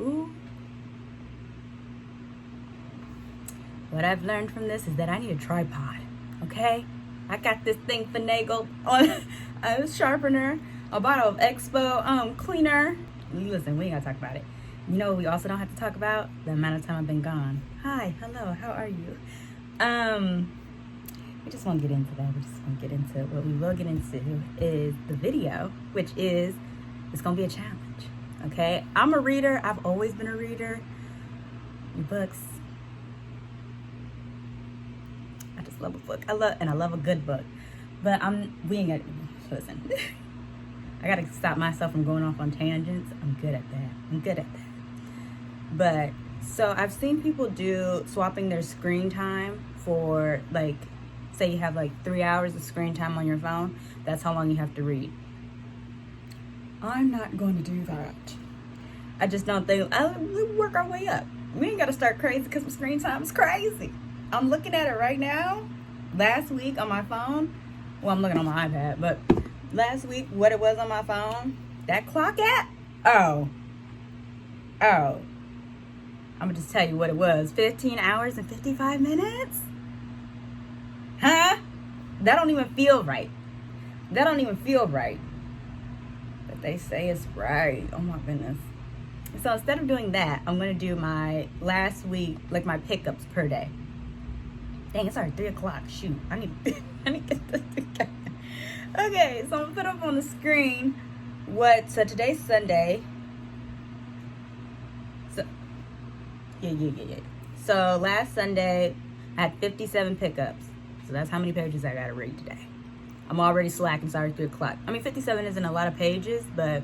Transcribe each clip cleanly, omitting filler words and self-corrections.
Ooh. What I've learned from this is that I need a tripod, okay? I got this thing finagled on a sharpener, a bottle of Expo cleaner. Listen, we ain't gotta talk about it. You know what we also don't have to talk about? The amount of time I've been gone. Hi, hello, how are you? We just won't get into that. We just won't get into it. What we will get into is the video, which is, it's gonna be a challenge, okay? I'm a reader. I've always been a reader. Books. I just love a book. I love a good book. But we ain't gonna, listen. I gotta stop myself from going off on tangents. I'm good at that. But, so I've seen people do swapping their screen time for, like, say you have like 3 hours of screen time on your phone. That's how long you have to read. I'm not going to do that. I just don't think, we work our way up. We ain't gotta start crazy because my screen time is crazy. I'm looking at it right now. Last week on my phone, well, I'm looking on my iPad, but last week, what it was on my phone, that clock app, oh, I'm gonna just tell you what it was. 15 hours and 55 minutes? Huh? That don't even feel right. But they say it's right. Oh my goodness. So instead of doing that, I'm gonna do my last week, like my pickups per day. Dang, it's already 3 o'clock. Shoot, I need to get this together. Okay, so I'm gonna put up on the screen so today's Sunday. So, yeah. So last Sunday, I had 57 pickups. So that's how many pages I gotta read today. I'm already slacking, it's already 3 o'clock. I mean, 57 isn't a lot of pages, but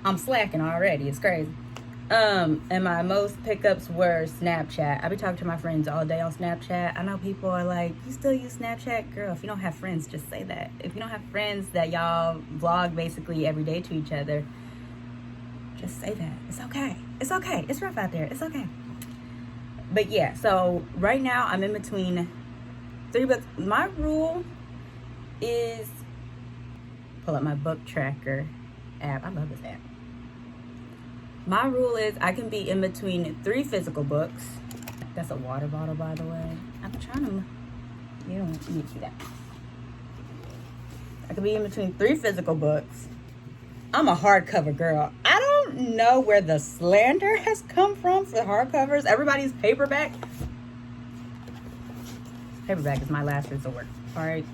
I'm slacking already, it's crazy. And my most pickups were Snapchat. I be talking to my friends all day on Snapchat. I know people are like, you still use Snapchat? Girl, if you don't have friends, just say that. If you don't have friends that y'all vlog basically every day to each other, just say that. It's okay. It's rough out there. It's okay. But yeah, so right now I'm in between 3 books. My rule is, pull up my book tracker app. I love this app. My rule is I can be in between 3 physical books. That's a water bottle, by the way. I'm trying to, you don't need to see that. I can be in between 3 physical books. I'm a hardcover girl. I don't know where the slander has come from for hardcovers. Everybody's paperback. Paperback is my last resort. All right.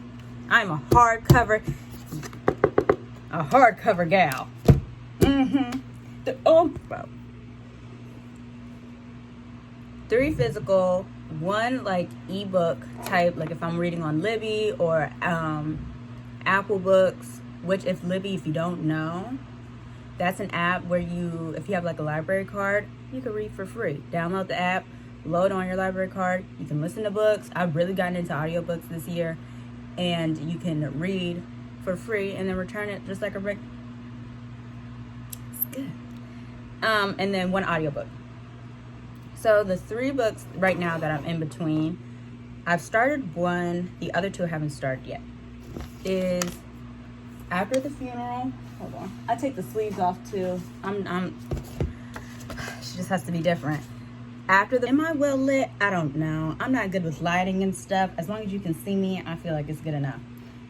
I'm a hardcover gal. Bro. 3 physical, 1 like ebook type, like if I'm reading on Libby or Apple Books, which if you don't know, that's an app where if you have like a library card, you can read for free. Download the app, load on your library card, you can listen to books. I've really gotten into audiobooks this year, and you can read for free and then return it just like a regular. It's good. And then 1 audiobook. So the 3 books right now that I'm in between, I've started 1, the other 2 I haven't started yet, is After the Funeral. Hold on. I take the sleeves off too. She just has to be different. Am I well lit? I don't know. I'm not good with lighting and stuff. As long as you can see me, I feel like it's good enough.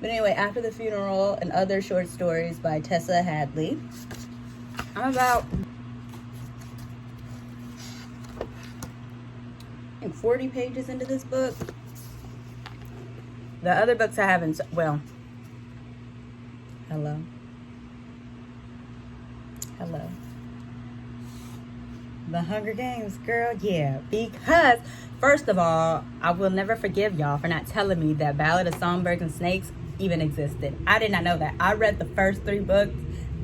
But anyway, After the Funeral and Other Short Stories by Tessa Hadley. I'm about 40 pages into this book. The other books I haven't, well, hello. The Hunger Games, girl, yeah. Because, first of all, I will never forgive y'all for not telling me that Ballad of Songbirds and Snakes even existed. I did not know that. I read the first 3 books.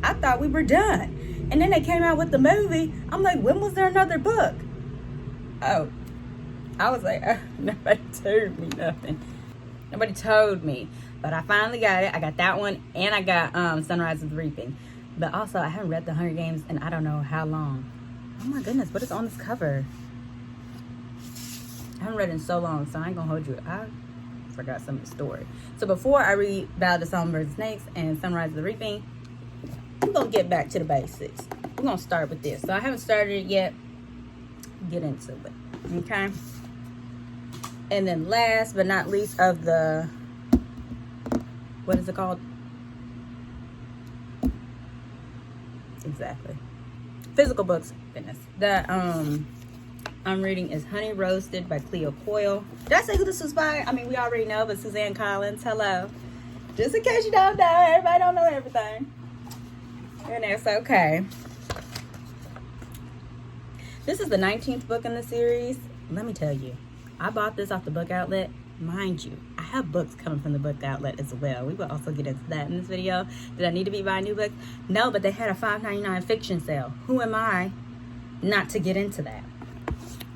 I thought we were done. And then they came out with the movie. I'm like, when was there another book? Oh. I was like, nobody told me nothing. Nobody told me. But I finally got it. I got that one, and I got Sunrise of the Reaping. But also, I haven't read The Hunger Games in I don't know how long. Oh my goodness, what is on this cover? I haven't read it in so long, so I ain't gonna hold you. I forgot some of the story. So before I read Ballad of Songbirds and Snakes and Sunrise of the Reaping, I'm gonna get back to the basics. we're gonna start with this. So I haven't started it yet. Get into it, okay? And then last but not least of the, what is it called? Exactly. Physical books. Goodness. That I'm reading is Honey Roasted by Cleo Coyle. Did I say who this was by? I mean, we already know, but Suzanne Collins. Hello. Just in case you don't know, everybody don't know everything. And that's okay. This is the 19th book in the series. Let me tell you, I bought this off the book outlet. Mind you, I have books coming from the book outlet as well. We will also get into that in this video. Did I need to be buying new books? No, but they had a $5.99 fiction sale. Who am I not to get into that?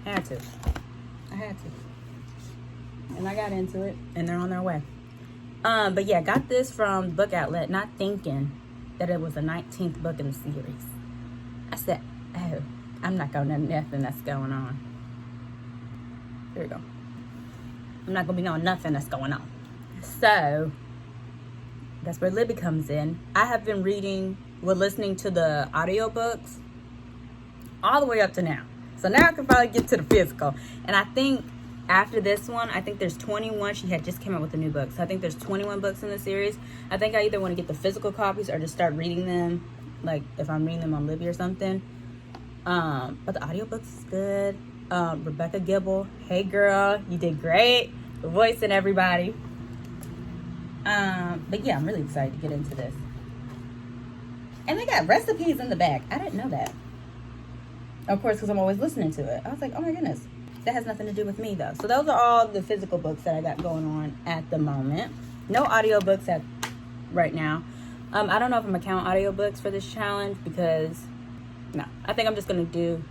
I had to. And I got into it, and they're on their way. But yeah, got this from book outlet, not thinking that it was the 19th book in the series. I said, oh, I'm not going to know nothing that's going on. Here we go. I'm not going to be knowing nothing that's going on. So, that's where Libby comes in. I have been listening to the audiobooks all the way up to now. So now I can finally get to the physical. And I think after this one, I think there's 21. She had just came out with a new book. So I think there's 21 books in the series. I think I either want to get the physical copies or just start reading them. Like if I'm reading them on Libby or something. But the audiobooks is good. Rebecca Gibble. Hey girl, you did great. Voicing everybody. But yeah, I'm really excited to get into this. And they got recipes in the back. I didn't know that. Of course, because I'm always listening to it. I was like, oh my goodness. That has nothing to do with me, though. So those are all the physical books that I got going on at the moment. No audiobooks right now. I don't know if I'm going to count audiobooks for this challenge because, no. I think I'm just going to do,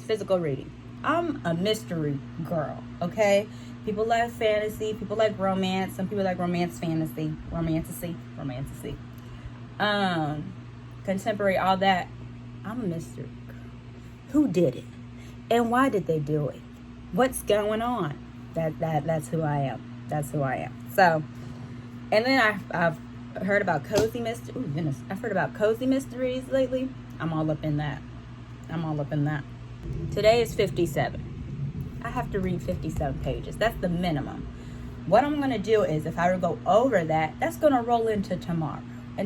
physical reading. I'm a mystery girl, okay? People like fantasy. People like romance. Some people like romance fantasy. Romantasy. Contemporary, all that. I'm a mystery girl. Who did it? And why did they do it? What's going on? That's who I am. That's who I am. So, and then I've heard about cozy mysteries. Oh, goodness. I've heard about cozy mysteries lately. I'm all up in that. Today is 57. I have to read 57 pages. That's the minimum. What I'm going to do is, if I were to go over that, that's going to roll into tomorrow. We're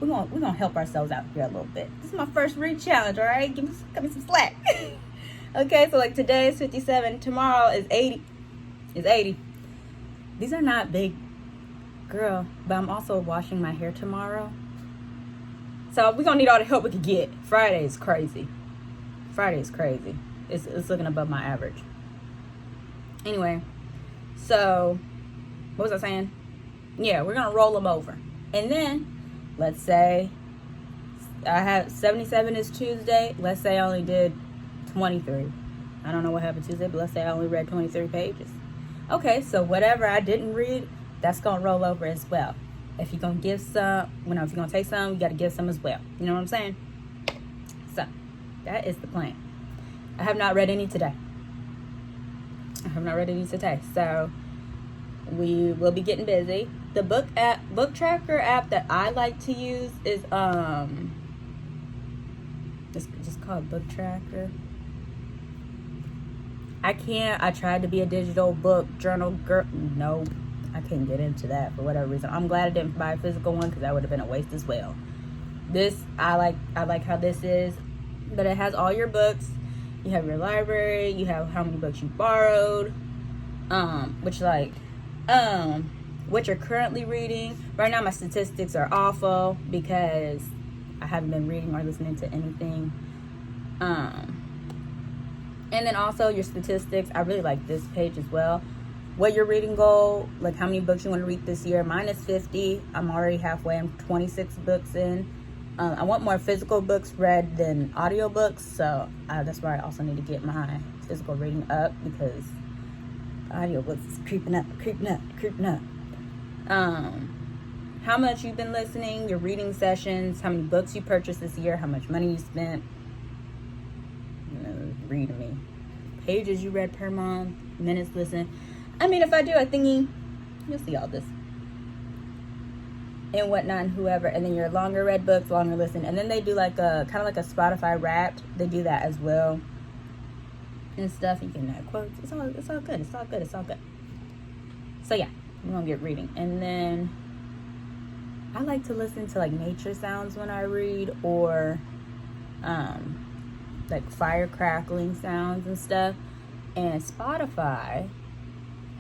gonna help ourselves out here a little bit. This is my first read challenge, all right? Give me some slack. Okay, so like today is 57. Tomorrow is 80. These are not big, girl. But I'm also washing my hair tomorrow. So we're gonna need all the help we can get. Friday is crazy. It's looking above my average. Anyway, so what was I saying? Yeah, we're gonna roll them over. And then, let's say I have 77 is Tuesday. Let's say I only did 23. I don't know what happened Tuesday, but let's say I only read 23 pages. Okay, so whatever I didn't read, that's going to roll over as well. If you're going to give some, if you're going to take some, you got to give some as well. You know what I'm saying? So, that is the plan. I have not read any today. So, we will be getting busy. The book tracker app that I like to use is it's just called Book Tracker. I tried to be a digital book journal girl. No, I can't get into that for whatever reason. I'm glad I didn't buy a physical one because that would have been a waste as well. This I like how this is, but it has all your books. You have your library. You have how many books you borrowed. What you're currently reading. Right now my statistics are awful because I haven't been reading or listening to anything. And then also your statistics. I really like this page as well. What your reading goal, like how many books you want to read this year. Mine is 50. I'm already halfway. I'm 26 books in. I want more physical books read than audiobooks, so that's why I also need to get my physical reading up because audiobooks is creeping up. How much you've been listening, your reading sessions, how many books you purchased this year, how much money you spent. Read me. Pages you read per month, minutes listened. I mean, if I do a thingy, you'll see all this. and whatnot and whoever, and then your longer read books, longer listen, and then they do like a kind of like a Spotify Wrapped. They do that as well and stuff. You can add quotes. It's all good. It's all good. It's all good. So yeah, I'm gonna get reading, and then I like to listen to like nature sounds when I read, or like fire crackling sounds and stuff. And Spotify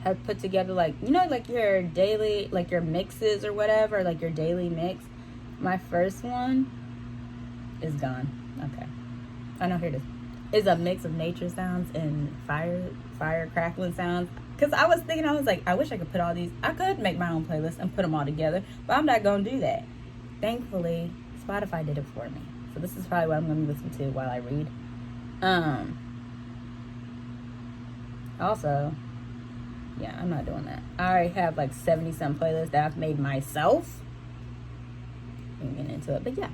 have put together like, you know, like your daily, like your mixes or whatever, like your daily mix. My first one is gone. Okay, I know, here it is. It's a mix of nature sounds and fire crackling sounds. Because I was thinking, I was like, I wish I could put all these, I could make my own playlist and put them all together, but I'm not going to do that. Thankfully, Spotify did it for me. So this is probably what I'm going to listen to while I read. Also, yeah, I'm not doing that. I already have like 70-some playlists that I've made myself. I'm getting into it, but yeah.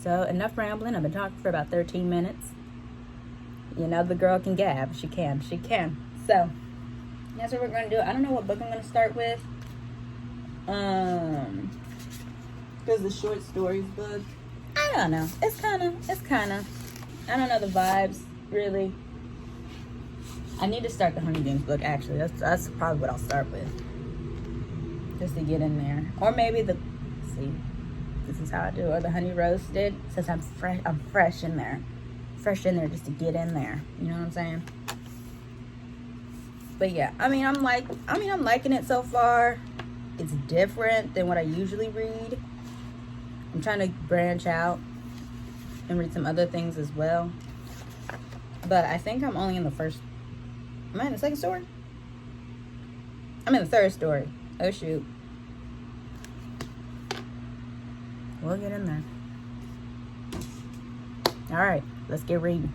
So enough rambling. I've been talking for about 13 minutes. You know, the girl can gab. She can. So that's what we're going to do. I don't know what book I'm going to start with. Because the short stories book, I don't know. It's kind of, I don't know the vibes, really. I need to start the Hunger Games book, actually. That's probably what I'll start with. Just to get in there. Or maybe see, this is how I do it. Or the Honey Roasted, since I'm fresh in there. Fresh in there just to get in there. You know what I'm saying? But yeah, I'm liking it so far. It's different than what I usually read. I'm trying to branch out and read some other things as well. But I think I'm only in the first. Am I in the second story? I'm in the third story. Oh shoot. We'll get in there. All right, let's get reading.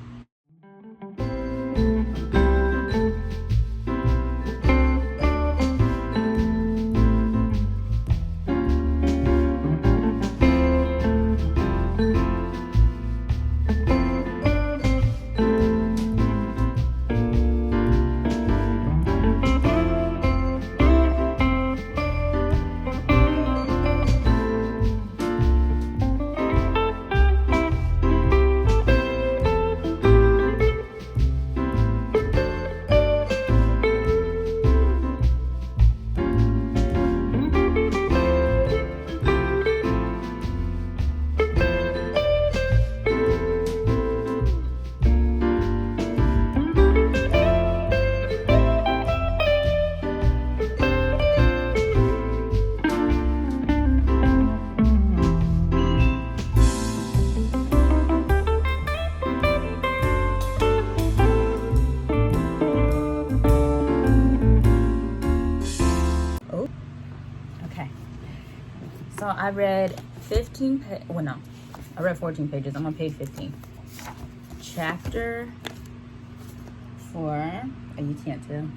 So I read 15 I read 14 pages. I'm on page 15. Chapter 4. Oh, you can't tell.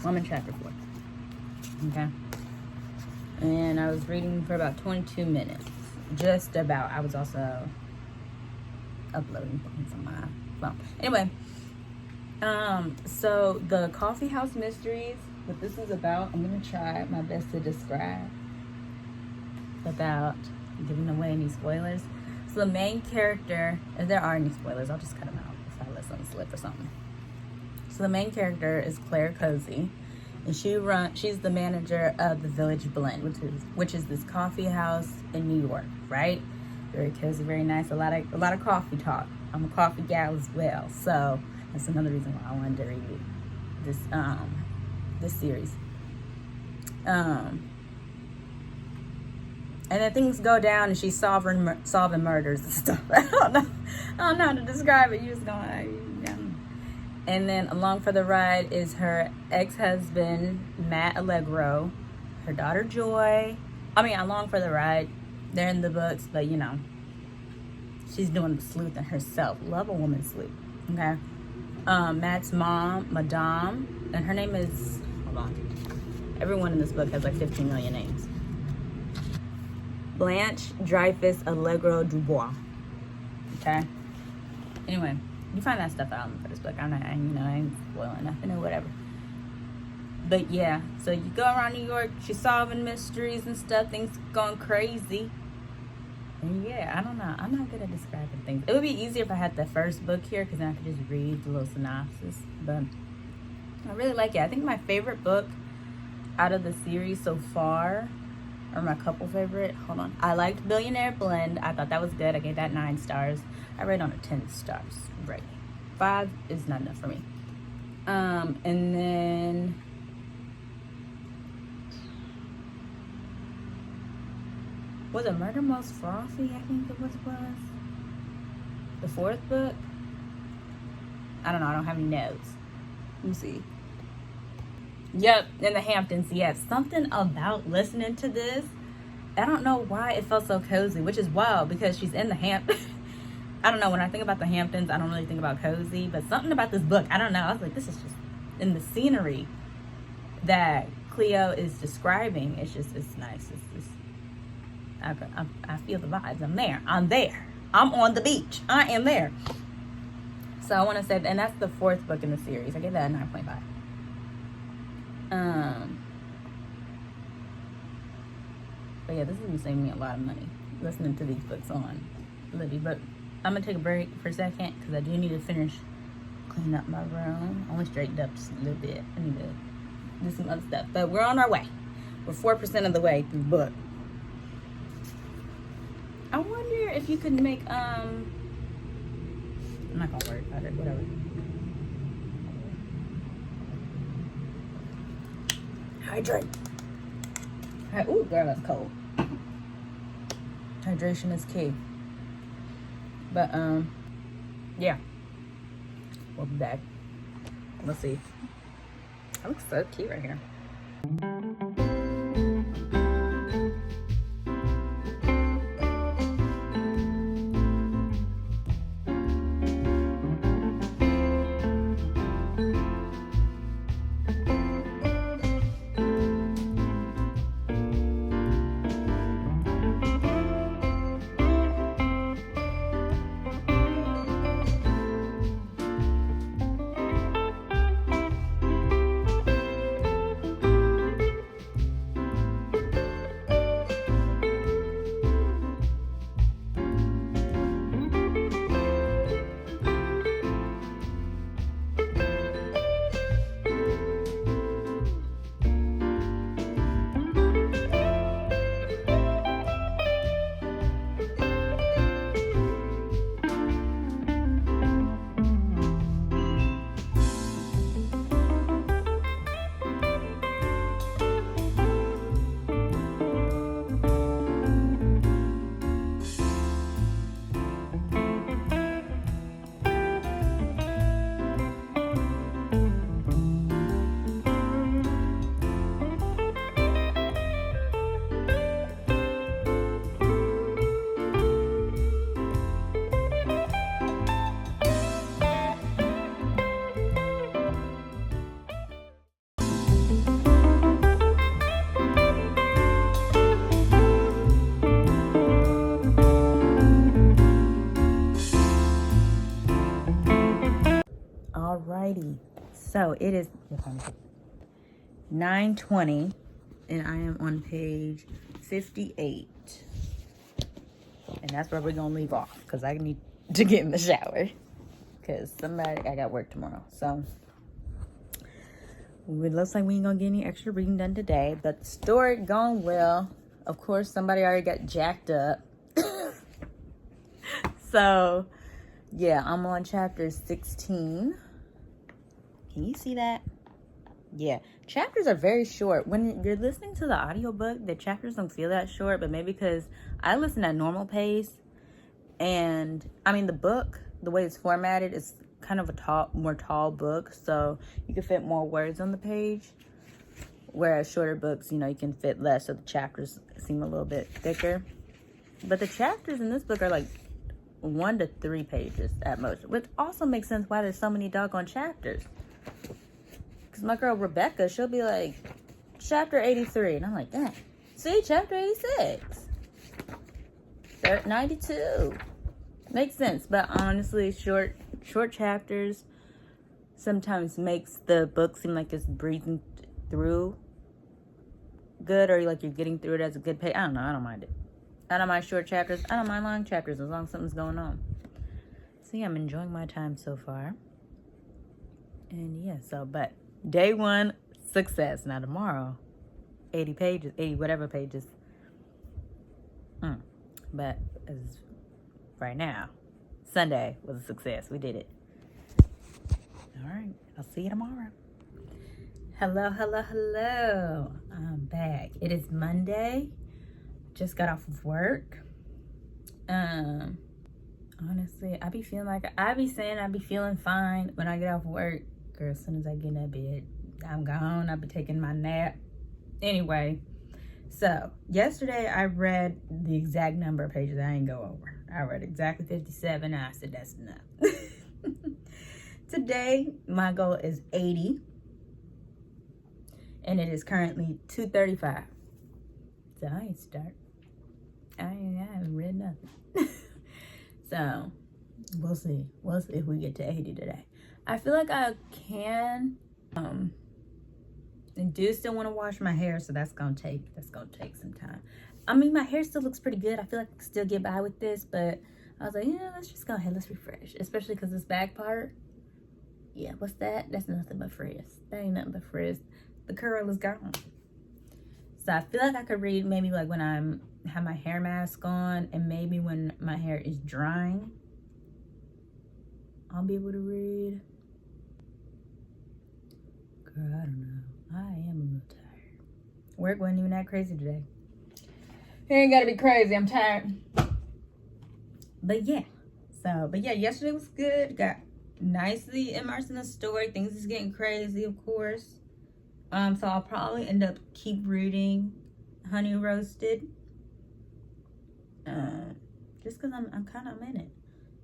I'm in chapter 4. Okay. And I was reading for about 22 minutes. Just about. I was also uploading things on my phone. Anyway. So the Coffee House Mysteries, what this is about, I'm going to try my best to describe without giving away any spoilers. So the main character, if there are any spoilers, I'll just cut them out if I let something slip or something. So the main character is Claire Cozy, and she's the manager of the Village Blend, which is this coffee house in New York, right? Very cozy, very nice. A lot of coffee talk. I'm a coffee gal as well, so that's another reason why I wanted to read this series. And then things go down, and she's solving murders and stuff. I don't know how to describe it. You just going, And then along for the ride is her ex-husband, Matt Allegro, her daughter Joy. Along for the ride, they're in the books, but she's doing the sleuthing herself. Love a woman sleuth. Okay. Matt's mom, Madame, and her name is, hold on. Everyone in this book has like 15 million names. Blanche Dreyfus Allegro Dubois. Okay. Anyway, you find that stuff out in the first book. I ain't spoiling nothing or whatever. But yeah, so you go around New York, she's solving mysteries and stuff, things going crazy. And yeah, I don't know. I'm not good at describing things. It would be easier if I had the first book here, because then I could just read the little synopsis. But I really like it. I think my favorite book out of the series so far, or my couple favorite, hold on. I liked Billionaire Blend. I thought that was good. I gave that 9 stars. I rate on a 10 stars rating. 5 is not enough for me. And then was it Murder Most Frothy? I think it was. The 4th book? I don't know. I don't have any notes. Let me see. Yep, in the Hamptons. Yes, something about listening to this. I don't know why it felt so cozy, which is wild because she's in the Hamptons. I don't know. When I think about the Hamptons, I don't really think about cozy, but something about this book, I don't know. I was like, this is just in the scenery that Cleo is describing. It's nice. It's just, I feel the vibes. I'm there. I'm on the beach. I am there. So I want to say, and that's the 4th book in the series. I gave that a 9.5. But yeah, this is gonna be saving me a lot of money listening to these books on Libby. But I'm gonna take a break for a second because I do need to finish cleaning up my room. I only straightened up just a little bit. I need to do some other stuff. But we're on our way. We're 4% of the way through the book. I wonder if you could make I'm not gonna worry about it, whatever. Hydrate. Ooh, girl, that's cold. Hydration is key. But yeah, we'll be back. Let's see. That looks so cute right here. Alrighty, so it is 9:20 and I am on page 58, and that's where we're gonna leave off because I need to get in the shower because I got work tomorrow. So it looks like we ain't gonna get any extra reading done today, but the story gone well. Of course, somebody already got jacked up. So yeah, I'm on chapter 16. Can you see that? Yeah, chapters are very short. When you're listening to the audiobook, the chapters don't feel that short, but maybe because I listen at normal pace, and I mean the book, the way it's formatted, is kind of a more tall book, so you can fit more words on the page, whereas shorter books, you can fit less, so the chapters seem a little bit thicker. But the chapters in this book are like 1 to 3 pages at most, which also makes sense why there's so many doggone chapters. Because my girl Rebecca, she'll be like, chapter 83, and I'm like, dang, see, chapter 86, 92. Makes sense, but honestly, short chapters sometimes makes the book seem like it's breathing through good, or like you're getting through it as a good page. I don't know. I don't mind it. I don't mind short chapters. I don't mind long chapters as long as something's going on. So yeah, I'm enjoying my time so far. And yeah, but day 1, success. Now tomorrow, 80 pages, 80 whatever pages. But as right now, Sunday was a success. We did it. All right, I'll see you tomorrow. Hello. I'm back. It is Monday. Just got off of work. Honestly, I be feeling fine when I get off work. Girl, as soon as I get in that bed, I'm gone. I'll be taking my nap. Anyway, so yesterday I read the exact number of pages. I ain't go over. I read exactly 57. I said that's enough. Today, my goal is 80. And it is currently 2:35. So I ain't start. I haven't read nothing. So we'll see. We'll see if we get to 80 today. I feel like I can. I do still want to wash my hair, so that's gonna take some time. I mean, my hair still looks pretty good. I feel like I can still get by with this, but I was like, yeah, let's just go ahead, let's refresh. Especially because this back part, yeah, what's that? That's nothing but frizz. That ain't nothing but frizz. The curl is gone. So I feel like I could read maybe like when have my hair mask on, and maybe when my hair is drying, I'll be able to read. Girl, I don't know. I am a little tired. Work wasn't even that crazy today. It ain't gotta be crazy. I'm tired. But yeah. Yesterday was good. Got nicely immersed in the story. Things is getting crazy, of course. So I'll probably end up keep reading Honey Roasted. Just because I'm in it.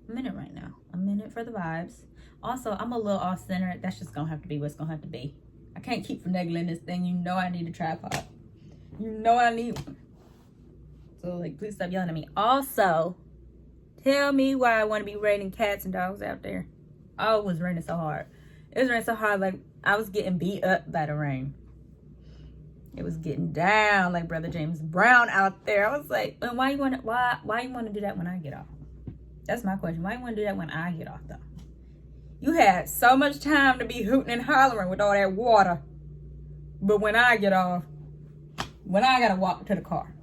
I'm in it right now. I'm in it for the vibes. Also, I'm a little off-centered. That's just gonna have to be what's gonna have to be. I can't keep finagling this thing. You know I need a tripod. You know I need one. So, like, please stop yelling at me. Also, tell me why I want to be raining cats and dogs out there. Oh, it was raining so hard. It was raining so hard, like, I was getting beat up by the rain. It was getting down like Brother James Brown out there. I was like, why you want to do that when I get off? That's my question. Why you want to do that when I get off, though? You had so much time to be hooting and hollering with all that water. But when I get off, when I got to walk to the car,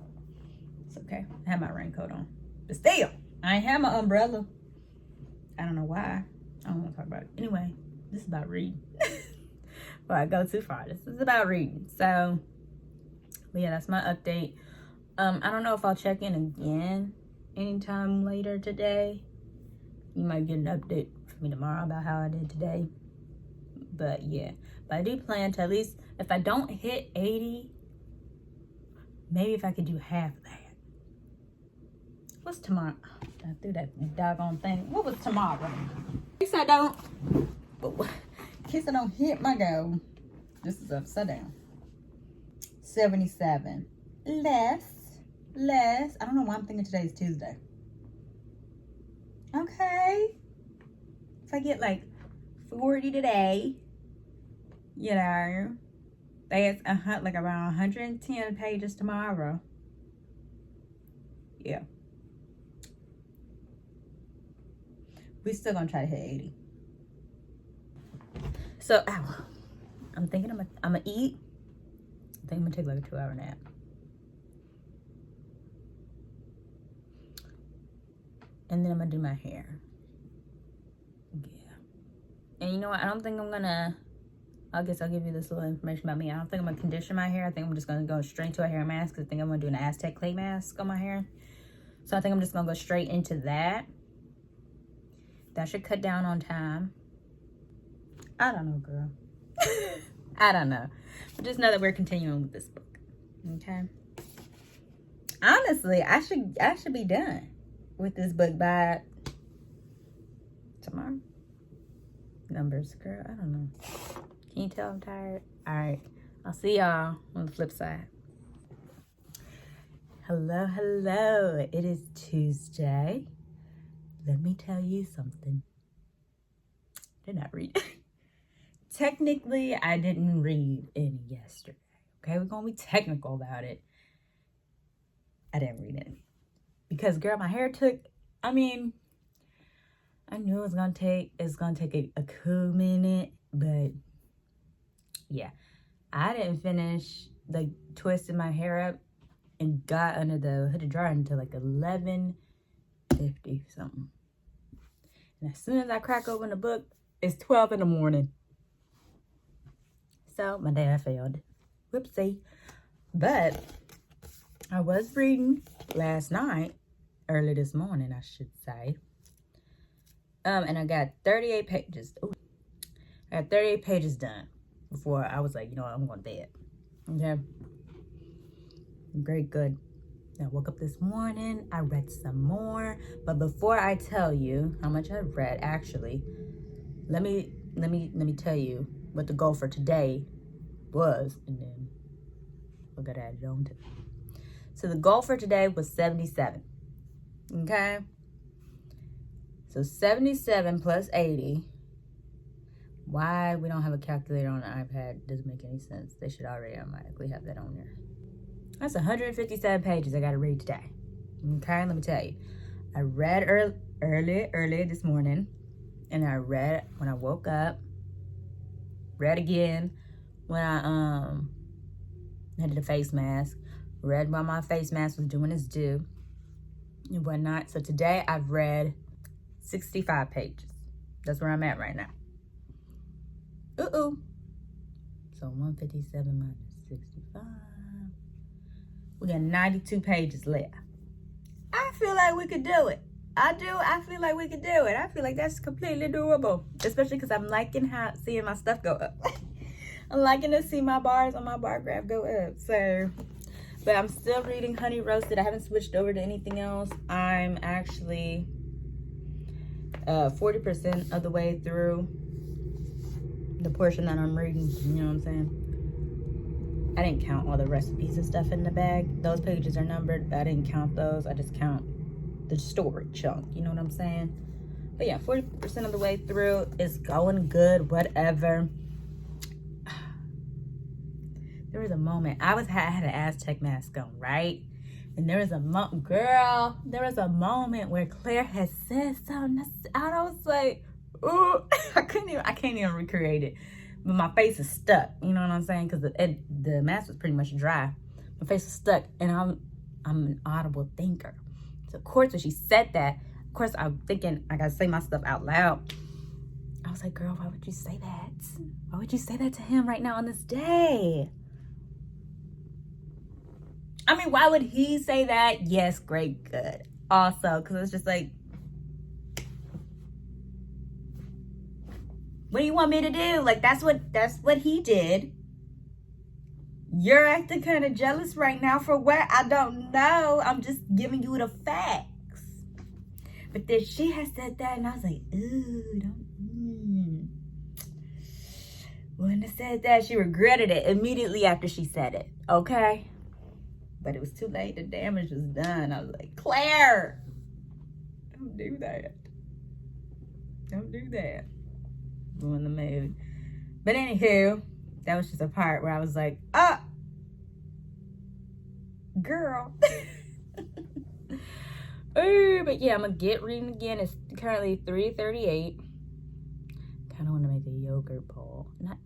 it's okay. I have my raincoat on. But still, I ain't have my umbrella. I don't know why. I don't want to talk about it. Anyway, this is about reading. Before I go too far, this is about reading. So, but yeah, that's my update. I don't know if I'll check in again anytime later today. You might get an update from me tomorrow about how I did today. But yeah, but I do plan to, at least if I don't hit 80, maybe if I could do half of that. What's tomorrow? I threw that doggone thing. What was tomorrow? In case I don't hit my goal. This is upside down. 77. Less. I don't know why I'm thinking today's Tuesday. Okay. If I get like 40 today, you know, that's like around 110 pages tomorrow. Yeah. We still gonna try to hit 80. So, I'm thinking I'm gonna eat. I think I'm gonna take like a 2-hour nap. And then I'm gonna do my hair. Yeah. And you know what? I don't think I'm gonna, I guess I'll give you this little information about me. I don't think I'm gonna condition my hair. I think I'm just gonna go straight to a hair mask. I think I'm gonna do an Aztec clay mask on my hair. So I think I'm just gonna go straight into that. That should cut down on time. I don't know, girl. I don't know. But just know that we're continuing with this book. Okay? Honestly, I should be done with this book by tomorrow. Numbers, girl. I don't know. Can you tell I'm tired? All right. I'll see y'all on the flip side. Hello. It is Tuesday. Let me tell you something. Did not read. technically, I didn't read any yesterday. Okay, we're gonna be technical about it. I didn't read any. Because, girl, my hair took, I mean, I knew it's gonna take a cool minute, but yeah. I didn't finish, like, twisting my hair up and got under the hooded dryer until like 11:50 something. And as soon as I crack open the book, it's 12 in the morning. So my day I failed. Whoopsie. But I was reading last night, early this morning, I should say. And I got 38 pages. Ooh. I got 38 pages done before I was like, you know what, I'm going to bed. Okay. Great, good. I woke up this morning, I read some more, but before I tell you how much I read, actually, let me tell you what the goal for today was, and then we're gonna add it on to. So the goal for today was 77. Okay. So 77 plus 80. Why we don't have a calculator on the iPad doesn't make any sense. They should already automatically have that on there. That's 157 pages I got to read today. Okay, let me tell you. I read early this morning, and I read when I woke up. Read again when I had the face mask. Read while my face mask was doing its due and whatnot. So today I've read 65 pages. That's where I'm at right now. So 157 minus 65. We got 92 pages left. I feel like we could do it. I do. I feel like we could do it. I feel like that's completely doable. Especially because I'm liking seeing my stuff go up. I'm liking to see my bars on my bar graph go up. So, but I'm still reading Honey Roasted. I haven't switched over to anything else. I'm actually 40% of the way through the portion that I'm reading. You know what I'm saying? I didn't count all the recipes and stuff in the bag. Those pages are numbered, but I didn't count those. I just count the story chunk. You know what I'm saying? But yeah, 40% of the way through. It's going good, whatever. There was a moment. I had an Aztec mask on, right? And there was a moment, girl, there was a moment where Claire had said something. And I was like, ooh, I can't even recreate it. But my face is stuck, you know what I'm saying? Because the mask was pretty much dry. My face is stuck, and I'm an audible thinker. So of course, when she said that, of course I'm thinking I gotta say my stuff out loud. I was like, girl, why would you say that? Why would you say that to him right now on this day? I mean, why would he say that? Yes, great, good. Also, because it's just like, what do you want me to do? Like, that's what he did. You're acting kind of jealous right now for what? I don't know. I'm just giving you the facts. But then she had said that, and I was like, ooh, don't. When I said that, she regretted it immediately after she said it. Okay? But it was too late. The damage was done. I was like, Claire, don't do that. Don't do that. In the mood. But anywho, that was just a part where I was like, girl. Ooh, but yeah, I'm gonna get reading again. It's currently 3:38. Kind of want to make a yogurt bowl. I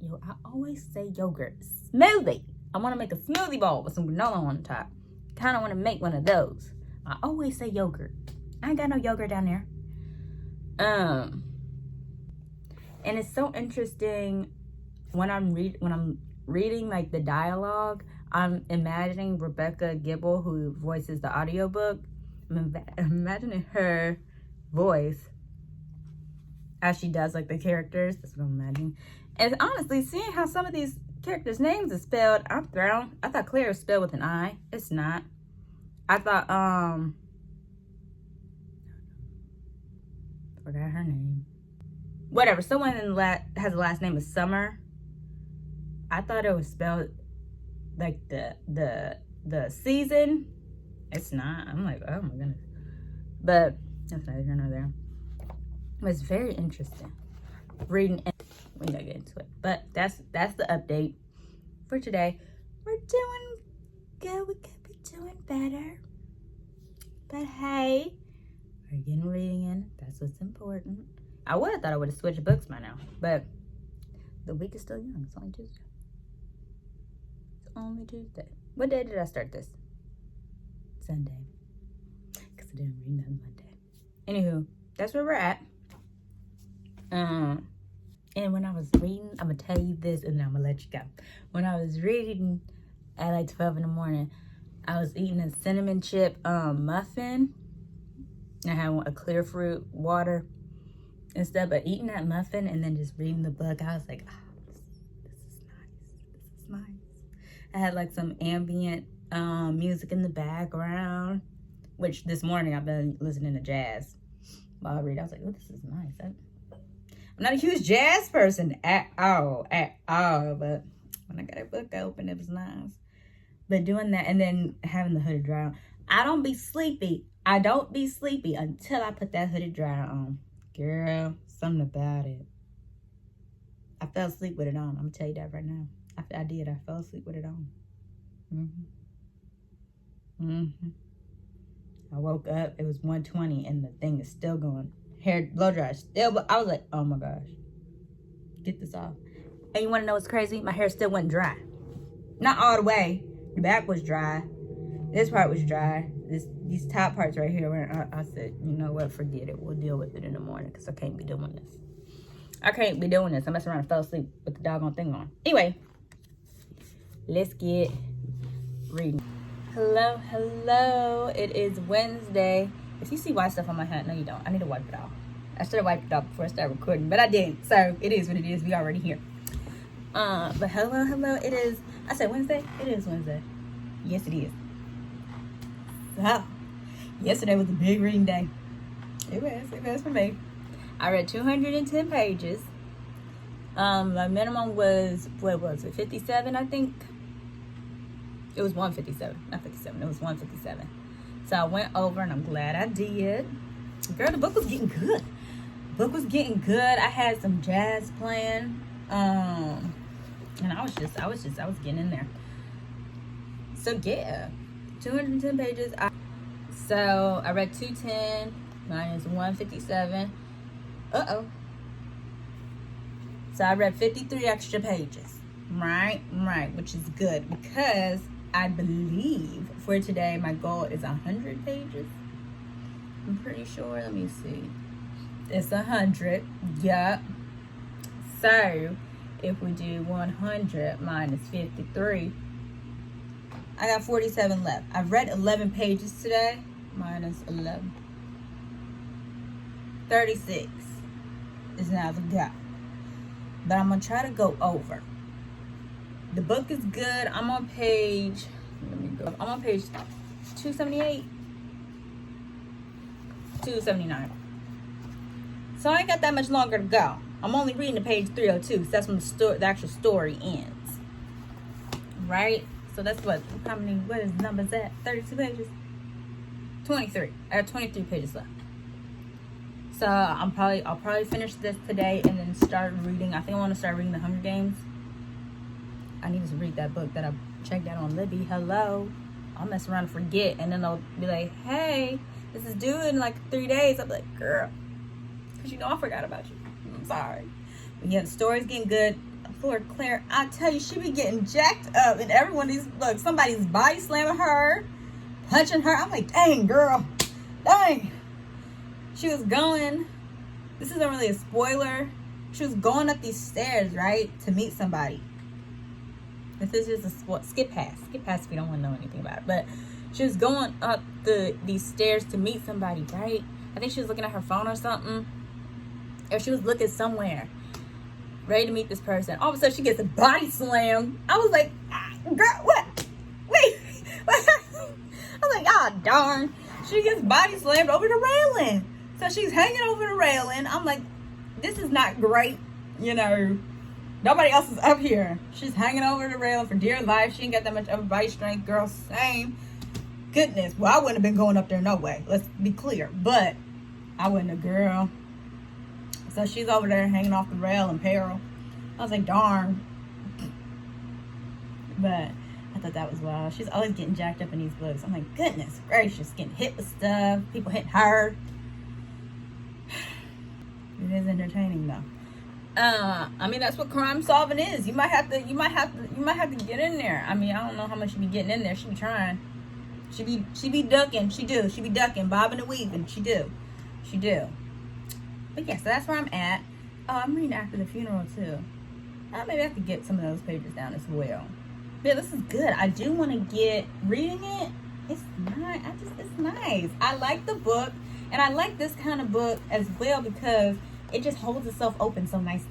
always say yogurt. Smoothie. I want to make a smoothie bowl with some granola on top. Kind of want to make one of those. I always say yogurt. I ain't got no yogurt down there. And it's so interesting when I'm reading like the dialogue. I'm imagining Rebecca Gibble, who voices the audiobook. I'm imagining her voice as she does like the characters. That's what I'm imagining. And honestly, seeing how some of these characters' names are spelled, I'm thrown. I thought Claire was spelled with an I. It's not. I thought forgot her name. Whatever, someone has the last name of Summer. I thought it was spelled like the season. It's not. I'm like, oh my goodness. But that's neither here nor there. It was very interesting reading. we gotta get into it. But that's the update for today. We're doing good. We could be doing better. But hey, we're getting reading in. That's what's important. I would have thought I would have switched books by now, but the week is still young. It's only Tuesday. It's only Tuesday. What day did I start this? Sunday. Because I didn't read nothing Monday. Anywho, that's where we're at. And when I was reading, I'm going to tell you this and then I'm going to let you go. When I was reading at like 12 in the morning, I was eating a cinnamon chip muffin. I had a clear fruit water and stuff. But eating that muffin and then just reading the book, I was like, oh, this is nice. This is nice. I had like some ambient music in the background, which this morning I've been listening to jazz while I read. I was like, oh, this is nice. I'm not a huge jazz person at all, but when I got a book open, it was nice. But doing that and then having the hooded dry on, I don't be sleepy until I put that hooded dry on. Girl, something about it. I fell asleep with it on. I'm gonna tell you that right now. I did. I fell asleep with it on. I woke up. It was 1:20 and the thing is still going. Hair blow dry still. I was like, oh my gosh, get this off. And you want to know what's crazy? My hair still went dry. Not all the way. The back was dry. This part was dry. These top parts right here. I said, you know what? Forget it. We'll deal with it in the morning because I can't be doing this. I can't be doing this. I messed around and fell asleep with the doggone thing on. Anyway, let's get reading. Hello. It is Wednesday. If you see white stuff on my hat, no you don't. I need to wipe it off. I should have wiped it off before I started recording, but I didn't. So it is what it is. We already here. But hello. It is, I said Wednesday? It is Wednesday. Yes, it is. So, yesterday was a big reading day. It was for me. I read 210 pages. My minimum was, what was it, 57, I think? It was 157, not 57. It was 157. So I went over, and I'm glad I did. Girl, the book was getting good. I had some jazz playing, and I was getting in there. So yeah, 210 pages. So I read 210 minus 157. So I read 53 extra pages. Right, which is good because I believe for today my goal is 100 pages. I'm pretty sure. Let me see. It's 100. Yup. So if we do 100 minus 53, I got 47 left. I've read 11 pages today. Minus 11. 36 is now the gap. But I'm going to try to go over. The book is good. I'm on page 278. 279. So I ain't got that much longer to go. I'm only reading to page 302 because that's when the actual story ends. Right? So that's what is numbers at? 32 pages? 23. I have 23 pages left. So I'll probably finish this today and then start reading. I think I want to start reading The Hunger Games. I need to read that book that I checked out on Libby. Hello. I'll mess around and forget. And then they'll be like, hey, this is due in like 3 days. I'll be like, girl, because you know I forgot about you. I'm sorry. But yeah, the story's getting good. Lord Claire, I tell you, she be getting jacked up. And everyone, look, somebody's body slamming her, punching her. I'm like, dang, girl. Dang. She was going, this isn't really a spoiler. She was going up these stairs, right, to meet somebody. This is just a skip past if you don't want to know anything about it. But she was going up these stairs to meet somebody, right? I think she was looking at her phone or something. Or she was looking somewhere, ready to meet this person. All of a sudden, she gets a body slam. I was like, girl, what? Wait. What? I was like, ah, darn. She gets body slammed over the railing. So she's hanging over the railing. I'm like, this is not great. You know, nobody else is up here. She's hanging over the railing for dear life. She ain't got that much upper body strength. Girl, same. Goodness. Well, I wouldn't have been going up there no way. Let's be clear. But I wouldn't have, girl. So she's over there hanging off the rail in peril. I was like, darn. But I thought that was wild. She's always getting jacked up in these books. I'm like, goodness gracious, getting hit with stuff, people hitting her. It is entertaining though. I mean, that's what crime solving is. You might have to get in there. I mean, I don't know how much you be getting in there. She be trying. She be ducking. She be ducking, bobbing and weaving. She do. But yeah, so that's where I'm at. Oh, I'm reading After the Funeral too. Maybe I could get some of those pages down as well. Yeah, this is good. I do want to get reading it. It's nice. It's nice. I like the book, and I like this kind of book as well because it just holds itself open so nicely.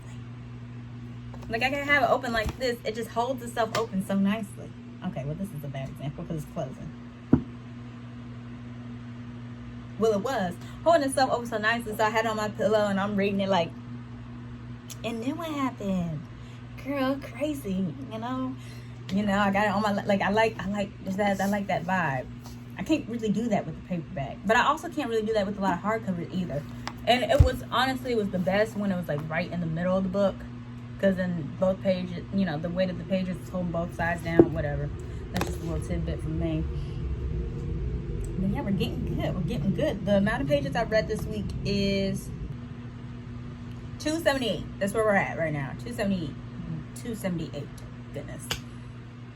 Like, I can have it open like this. It just holds itself open so nicely. Okay, well, this is a bad example because it's closing. Well, it was holding itself open so nicely, so I had it on my pillow and I'm reading it like, and then what happened? Girl, crazy, you know, I got it on my, like, I like that vibe. I can't really do that with the paperback, but I also can't really do that with a lot of hardcovers either. And it was the best when it was like right in the middle of the book, because then both pages, the weight of the pages is holding both sides down, whatever. That's just a little tidbit from me. But yeah, we're getting good. The amount of pages I've read this week is 278. That's where we're at right now. 278. Goodness.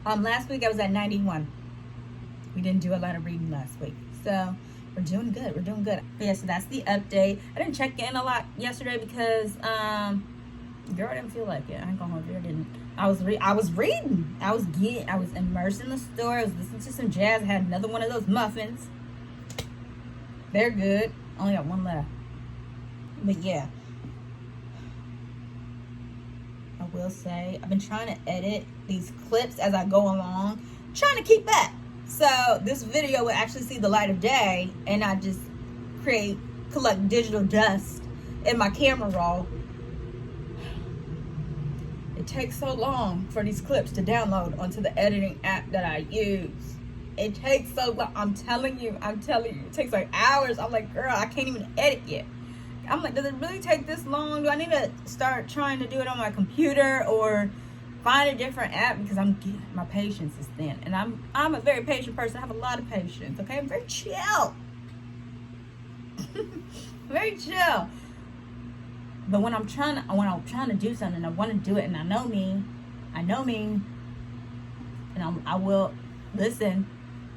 Last week I was at 91. We didn't do a lot of reading last week, so we're doing good. But yeah, so that's the update. I didn't check in a lot yesterday because girl, I didn't feel like it. I ain't gonna hold you. I didn't. I was reading. I was immersed in the store. I was listening to some jazz. I had another one of those muffins. They're good. Only got one left. But yeah, I will say I've been trying to edit these clips as I go along, trying to keep up. So this video will actually see the light of day, and I just collect digital dust in my camera roll. It takes so long for these clips to download onto the editing app that I use. It takes so long. I'm telling you, it takes like hours. I'm like, girl, I can't even edit yet. I'm like, does it really take this long? Do I need to start trying to do it on my computer or find a different app? Because my patience is thin, and I'm a very patient person. I have a lot of patience. Okay, I'm very chill, very chill. But when I'm trying to do something, I want to do it, and I know me, and I will listen.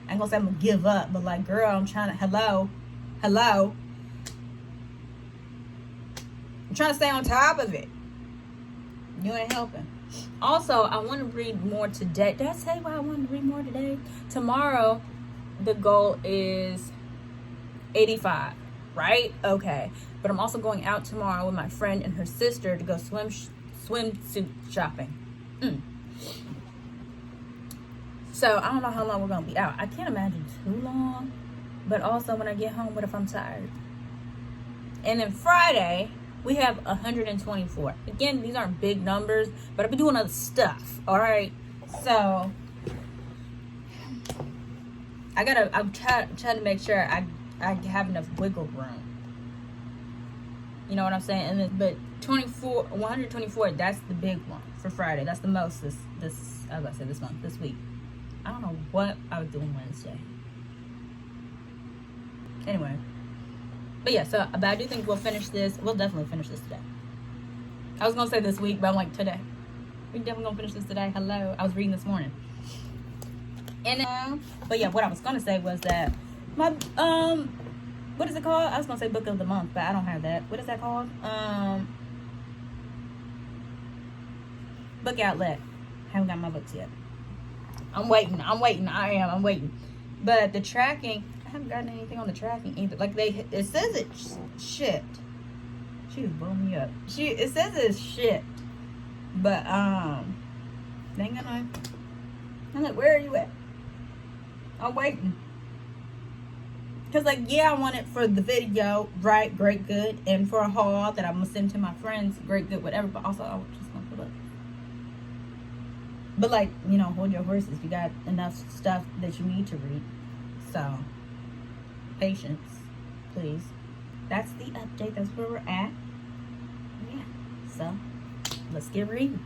I ain't gonna say I'm gonna give up, but like, girl, I'm trying to. Hello. I'm trying to stay on top of it. You ain't helping. Also, I want to read more today. Did I say why I want to read more today? Tomorrow, the goal is 85, right? Okay. But I'm also going out tomorrow with my friend and her sister to go swimsuit shopping. So I don't know how long we're going to be out. I can't imagine too long. But also, when I get home, what if I'm tired? And then Friday, we have 124. Again, these aren't big numbers, but I've been doing other stuff. All right. So I'm trying to make sure I have enough wiggle room. You know what I'm saying? And then, but 124, that's the big one for Friday. That's the most this week. I don't know what I was doing Wednesday. Anyway. But yeah, but I do think we'll definitely finish this today. I was going to say this week, but I'm like, today. We're definitely going to finish this today. Hello. I was reading this morning. And, but yeah, what I was going to say was that my, what is it called? I was going to say book of the month, but I don't have that. What is that called? Book outlet. Haven't got my books yet. I'm waiting. I'm waiting. But the tracking, I haven't gotten anything on the tracking either. Like it says it's shipped. She was blowing me up. It says it's shipped. But, they ain't got no. I'm like, where are you at? I'm waiting. Because, like, yeah, I want it for the video, right? Great, good. And for a haul that I'm going to send to my friends, great, good, whatever. But also, I just want to look. But, like, hold your horses. You got enough stuff that you need to read. So, patience, please. That's the update. That's where we're at. Yeah. So, let's get reading.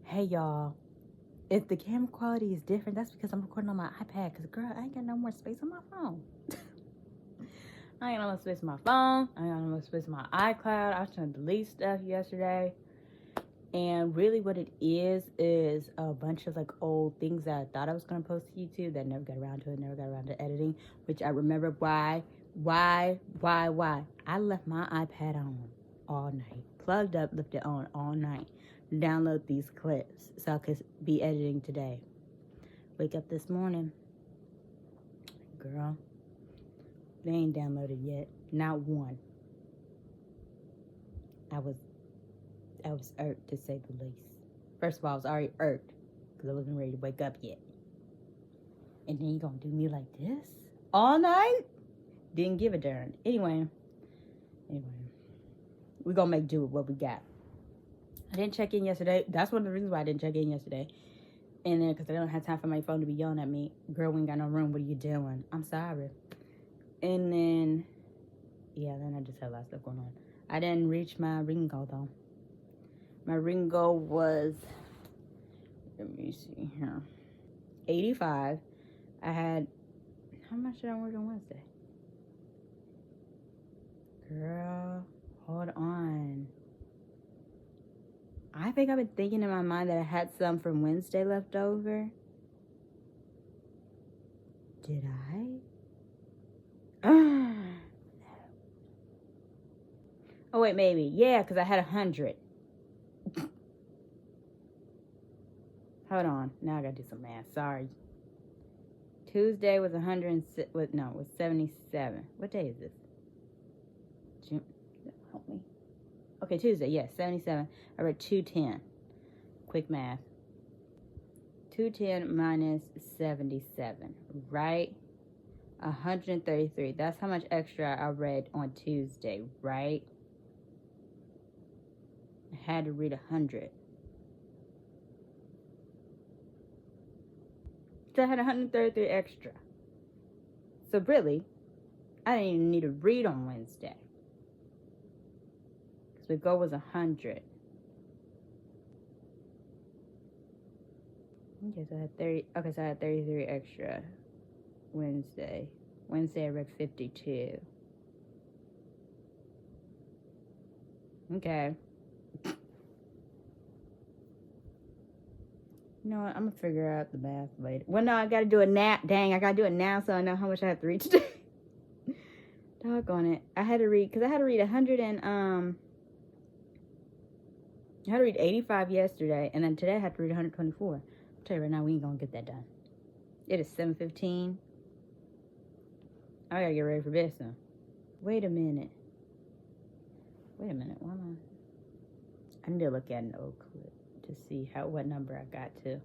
Hey y'all, if the camera quality is different, that's because I'm recording on my iPad. Because girl, I ain't got no more space on my phone. I ain't got no more space on my phone. I ain't got no more space on my iCloud. I was trying to delete stuff yesterday. And really what it is a bunch of like old things that I thought I was going to post to YouTube that never got around to it, never got around to editing. Which I remember why. I left my iPad on all night. Plugged up, left it on all night. Download these clips so I could be editing today. Wake up this morning. Girl, they ain't downloaded yet. Not one. I was irked, to say the least. First of all, I was already irked because I wasn't ready to wake up yet. And then you gonna do me like this all night? Didn't give a darn. Anyway, we're gonna make do with what we got. I didn't check in yesterday. That's one of the reasons why I didn't check in yesterday. And then because I don't have time for my phone to be yelling at me. Girl, we ain't got no room. What are you doing? I'm sorry. And then, yeah, then I just had a lot of stuff going on. I didn't reach my Ringo, though. My Ringo was, let me see here, 85. I had, how much did I work on Wednesday? Girl, hold on. I think I've been thinking in my mind that I had some from Wednesday left over. Did I? Oh, wait, maybe. Yeah, because I had 100. Hold on. Now I got to do some math. Sorry. Tuesday was 106. No, it was 77. What day is this? June. Help me. Okay, Tuesday. Yes, 77. I read 210. Quick math. 210 minus 77, right? 133. That's how much extra I read on Tuesday, right? I had to read 100. So I had 133 extra. So really, I didn't even need to read on Wednesday. Because the goal was 100. Okay, so I had 30. Okay, so I had 33 extra Wednesday. Wednesday I read 52. Okay. You know what? I'm going to figure out the math later. Well, no, I got to do it now. Dang, I got to do it now so I know how much I have to read today. Doggone it. I had to read, because I had to read 100 and, I had to read 85 yesterday, and then today I had to read 124. I'll tell you right now, we ain't going to get that done. It is 7:15. I got to get ready for business. Wait a minute. Why am I need to look at an old clip to see what number I got to.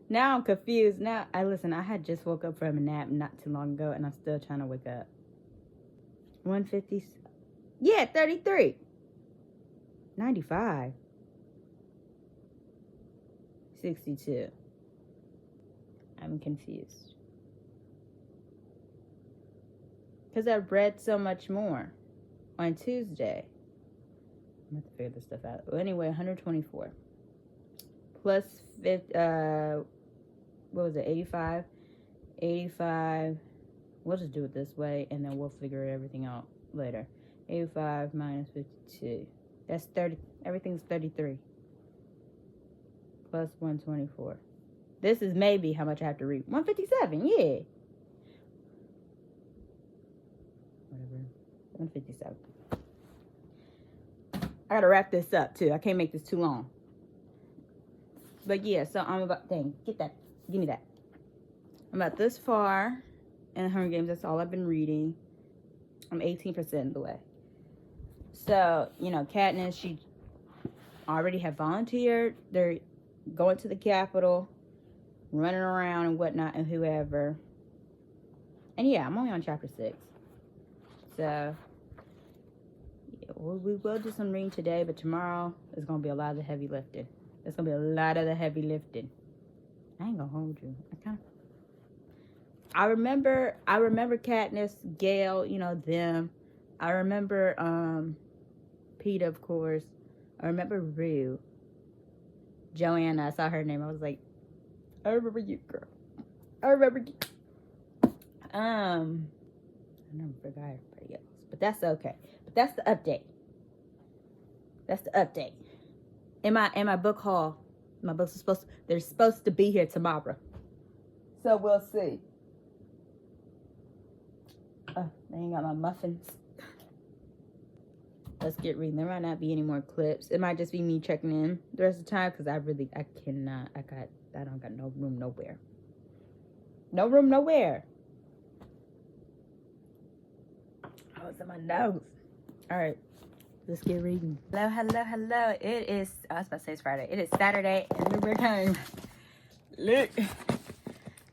Now I'm confused. Now, I had just woke up from a nap not too long ago, and I'm still trying to wake up. 150. Yeah, 33. 95. 62. I'm confused. Because I read so much more on Tuesday. I'm going to figure this stuff out. Well, anyway, 124 plus 50, what was it, 85? 85, we'll just do it this way, and then we'll figure everything out later. 85 minus 52. That's 30. Everything's 33. Plus 124. This is maybe how much I have to read. 157, yeah. Whatever. 157. I gotta wrap this up, too. I can't make this too long. But yeah, so I'm about, dang, get that. Give me that. I'm about this far in Hunger Games. That's all I've been reading. I'm 18% of the way. So, you know, Katniss, she already have volunteered. They're going to the Capitol, running around and whatnot, and whoever. And yeah, I'm only on chapter 6. So, yeah, we will do some reading today, but tomorrow is going to be a lot of the heavy lifting. There's going to be a lot of the heavy lifting. I ain't going to hold you. I remember Katniss, Gale, you know, them. I remember Peeta, of course. I remember Rue. Joanna, I saw her name. I was like, I remember you, girl. I remember you. I never forgot everybody else. But that's okay. But that's the update. That's the update. In my book haul, my books are they're supposed to be here tomorrow. So we'll see. Oh, I ain't got my muffins. Let's get reading. There might not be any more clips. It might just be me checking in the rest of the time because I cannot. I don't got no room nowhere. No room nowhere. Oh, it's in my nose. All right, let's get reading. Hello, hello, hello. It is, I was about to say it's Friday. It is Saturday, and look where it came. Look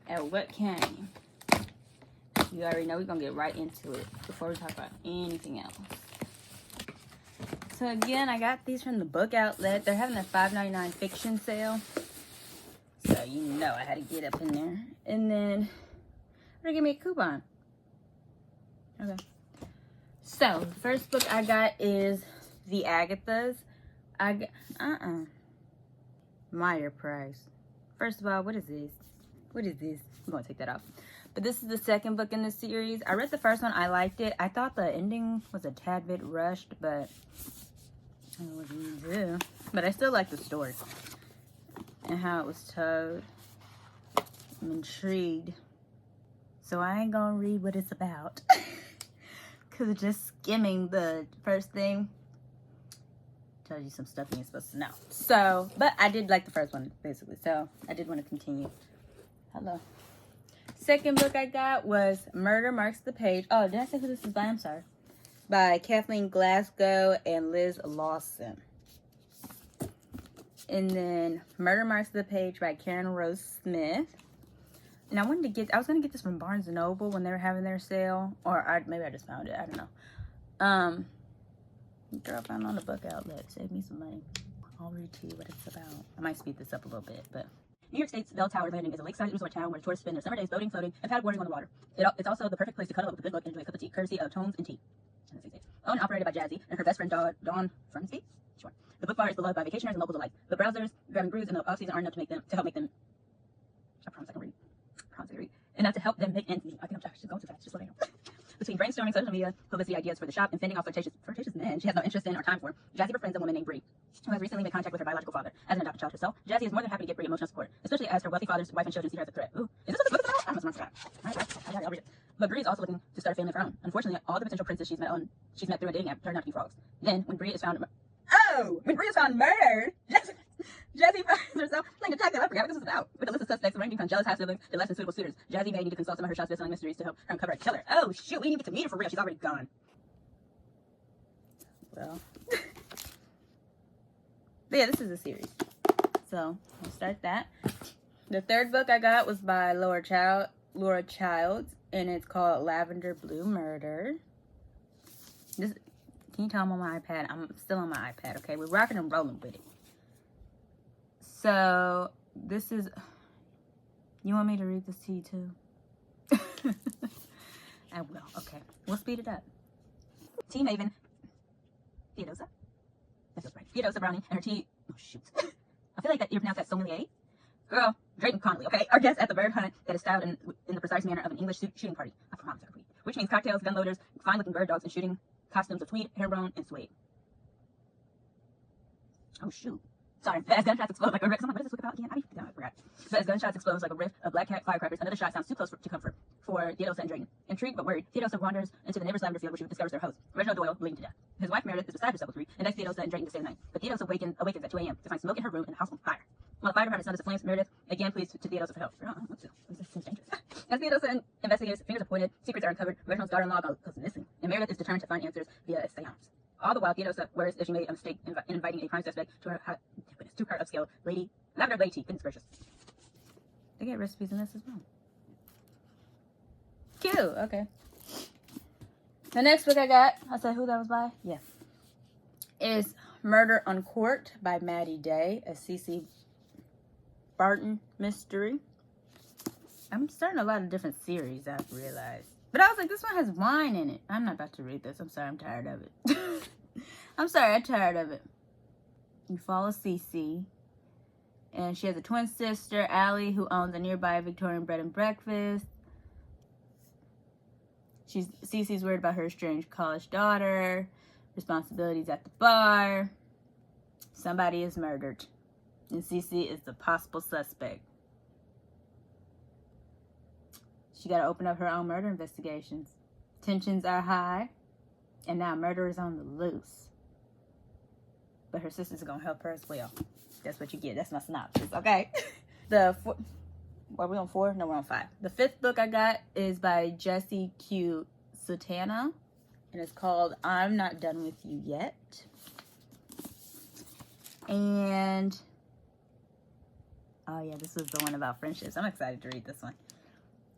at what came. You already know we're going to get right into it before we talk about anything else. So again, I got these from the book outlet. They're having a $5.99 fiction sale. So you know I had to get up in there. And then they're gonna give me a coupon. Okay. So the first book I got is The Agathas. Meyer Price. First of all, what is this? What is this? I'm gonna take that off. But this is the second book in the series. I read the first one. I liked it. I thought the ending was a tad bit rushed, but what do you do? But I still like the story and how it was told. I'm intrigued. So I ain't gonna read what it's about. Because just skimming the first thing tells you some stuff you ain't supposed to know. So, but I did like the first one, basically. So I did want to continue. Hello. Second book I got was Murder Marks the Page. Oh, did I say who this is by? I'm sorry. By Kathleen Glasgow and Liz Lawson. And then Murder Marks the Page by Karen Rose Smith. And I was going to get this from Barnes & Noble when they were having their sale. Or maybe I just found it. I don't know. Girl found on the book outlet. Save me some money. I'll read to you what it's about. I might speed this up a little bit, but... New York State's Bell Tower Landing is a lakeside resort town where tourists spend their summer days boating, floating, and paddleboarding on the water. It's also the perfect place to cuddle up with a good look and enjoy a cup of tea, courtesy of Tones and Tea. Owned and operated by Jazzy and her best friend Dawn Fernsby. Sure. The book bar is beloved by vacationers and locals alike. But browsers grabbing brews in the off-season aren't enough to help make them. I promise I can read. Enough to help them make ends meet. I think I'm just going too fast. Just let me know. Between brainstorming social media, publicity ideas for the shop, and fending off flirtatious men she has no interest in or time for, Jazzy befriends a woman named Bree, who has recently made contact with her biological father. As an adopted child herself, Jazzy is more than happy to give Bree emotional support, especially as her wealthy father's wife and children see her as a threat. Ooh, is this what this book is about? I must have forgot. All right, I got it. I'll read it. But Bree is also looking to start a family of her own. Unfortunately, all the potential princes she's met through a dating app turned out to be frogs. Then, when Bree is found murdered, Jazzy finds herself playing detective. I forgot what this was about. With a list of suspects ranging from jealous half-siblings to less than suitable suitors, Jazzy may need to consult some of her shop's best-selling mysteries to help her uncover a killer. Oh, shoot, we didn't get to meet her for real. She's already gone. Well. But yeah, this is a series. So, I'll start that. The third book I got was by Laura Childs, and it's called Lavender Blue Murder. Can you tell I'm on my iPad? I'm still on my iPad, okay? We're rocking and rolling with it. So, this is... You want me to read this to you, too? I will. Okay. We'll speed it up. Team Haven. Theodosa. That feels right. Theodosia Browning and her tea. Oh, shoot. I feel like that you pronounce that sommelier. Girl, Drayton Connolly, okay? Our guest at the bird hunt that is styled in the precise manner of an English shooting party. I promise I read. Which means cocktails, gun loaders, fine-looking bird dogs, and shooting costumes of tweed, herringbone, and suede. Oh, shoot. Sorry. As gunshots explode like a rift. What is this book about again? I forgot. But as gunshots explode like a rift of black cat firecrackers, another shot sounds too close to comfort for Theodosia and Drayton. Intrigued but worried, Theodosia wanders into the neighbor's lavender field where she discovers their host, Reginald Doyle, bleeding to death. His wife Meredith is beside herself with grief and begs Theodosia and Drayton to stay the night. But Theodosia awakens at 2 a.m. to find smoke in her room and the house on fire. While the fire department snutters the flames, Meredith again pleads to Theodosia for help. This seems dangerous. As Theodosia investigates, fingers are pointed, secrets are uncovered, Reginald's daughter-in-law goes missing, and Meredith is determined to find answers via a seance. All the while, Theodosia worries that she made a mistake in inviting a prime suspect to her upscale lavender lady. Goodness gracious. They get recipes in this as well. Cute. Okay. The next book I got, I said who that was by? Yeah. Is Murder on Court by Maddie Day, a C.C. Barton mystery. I'm starting a lot of different series, I've realized. But I was like, this one has wine in it. I'm not about to read this. I'm sorry, I'm tired of it. I'm tired of it. You follow Cece. And she has a twin sister, Allie, who owns a nearby Victorian bread and breakfast. Cece's worried about her estranged college daughter. Responsibilities at the bar. Somebody is murdered. And Cece is the possible suspect. She got to open up her own murder investigations. Tensions are high. And now murder is on the loose. But her sister's going to help her as well. That's what you get. That's my synopsis, okay? Are we on 4? No, we're on 5. The 5th book I got is by Jessie Q. Sutana. And it's called I'm Not Done With You Yet. And... oh, yeah, this was the one about friendships. I'm excited to read this one.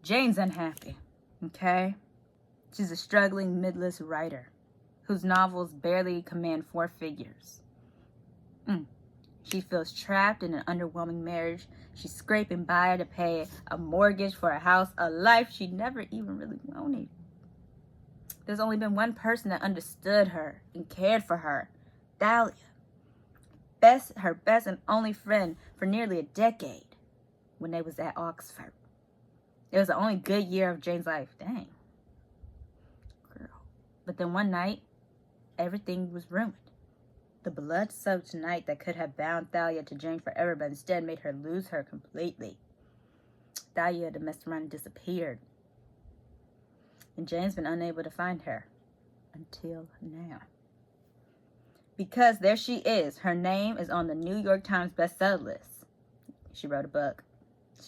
Jane's unhappy, okay? She's a struggling midlist writer whose novels barely command 4 figures. She feels trapped in an underwhelming marriage. She's scraping by to pay a mortgage for a house, a life she never even really wanted. There's only been one person that understood her and cared for her, Dahlia. Her best and only friend for nearly a decade when they was at Oxford. It was the only good year of Jane's life. Dang. Girl. But then one night, everything was ruined. The blood-soaked night that could have bound Thalia to Jane forever, but instead made her lose her completely. Thalia had messed around and disappeared. And Jane's been unable to find her. Until now. Because there she is. Her name is on the New York Times bestseller list. She wrote a book.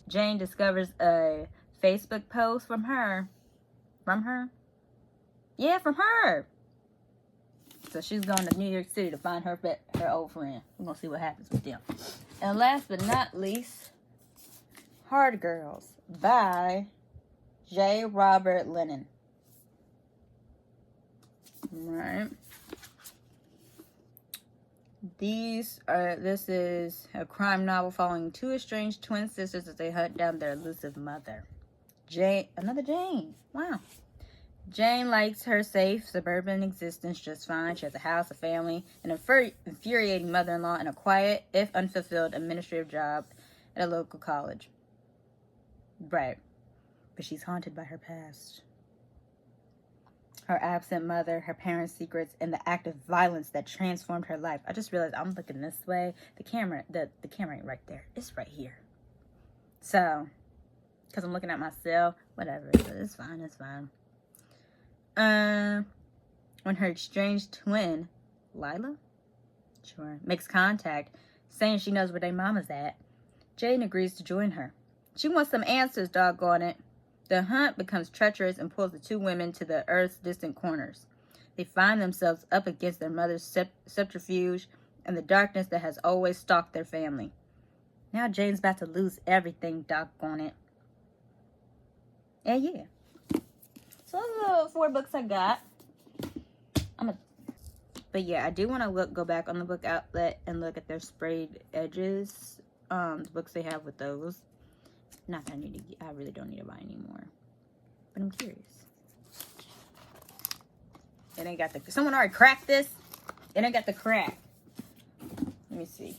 Jane discovers a Facebook post from her. From her? Yeah, from her. So she's going to New York City to find her old friend. We're going to see what happens with them. And last but not least, Hard Girls by J. Robert Lennon. Right. This is a crime novel following 2 estranged twin sisters as they hunt down their elusive mother. Another Jane. Wow. Jane likes her safe suburban existence just fine. She has a house, a family, an infuriating mother-in-law, and a quiet, if unfulfilled, administrative job at a local college. Right. But she's haunted by her past. Her absent mother, her parents' secrets, and the act of violence that transformed her life. I just realized I'm looking this way. The camera ain't right there. It's right here. So, because I'm looking at myself, whatever. It's fine. It's fine. When her estranged twin, Lila, makes contact, saying she knows where their mama's at, Jane agrees to join her. She wants some answers, doggone it. The hunt becomes treacherous and pulls the 2 women to the Earth's distant corners. They find themselves up against their mother's subterfuge and the darkness that has always stalked their family. Now Jane's about to lose everything, doggone it. And yeah. So those are the 4 books I got. But yeah, I do want to go back on the book outlet and look at their sprayed edges. The books they have with those. Not that I really don't need to buy anymore. But I'm curious. It ain't got someone already cracked this? It ain't got the crack. Let me see.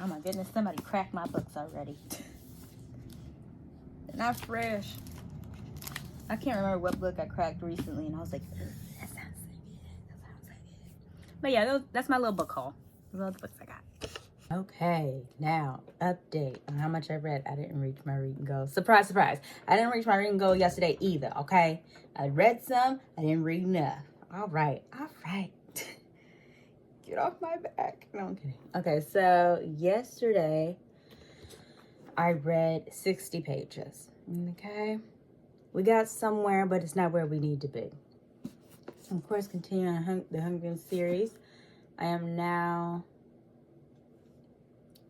Oh my goodness, somebody cracked my books already. They're not fresh. I can't remember what book I cracked recently, and I was like, that sounds so good. That sounds so good. But yeah, that's my little book haul. Those are the books I got. Okay, now update on how much I read. I didn't reach my reading goal. Surprise, surprise. I didn't reach my reading goal yesterday either, okay? I read some, I didn't read enough. All right. Get off my back. No, I'm kidding. Okay, so yesterday I read 60 pages, okay? We got somewhere, but it's not where we need to be. Of course, continuing the Hunger Games series. I am now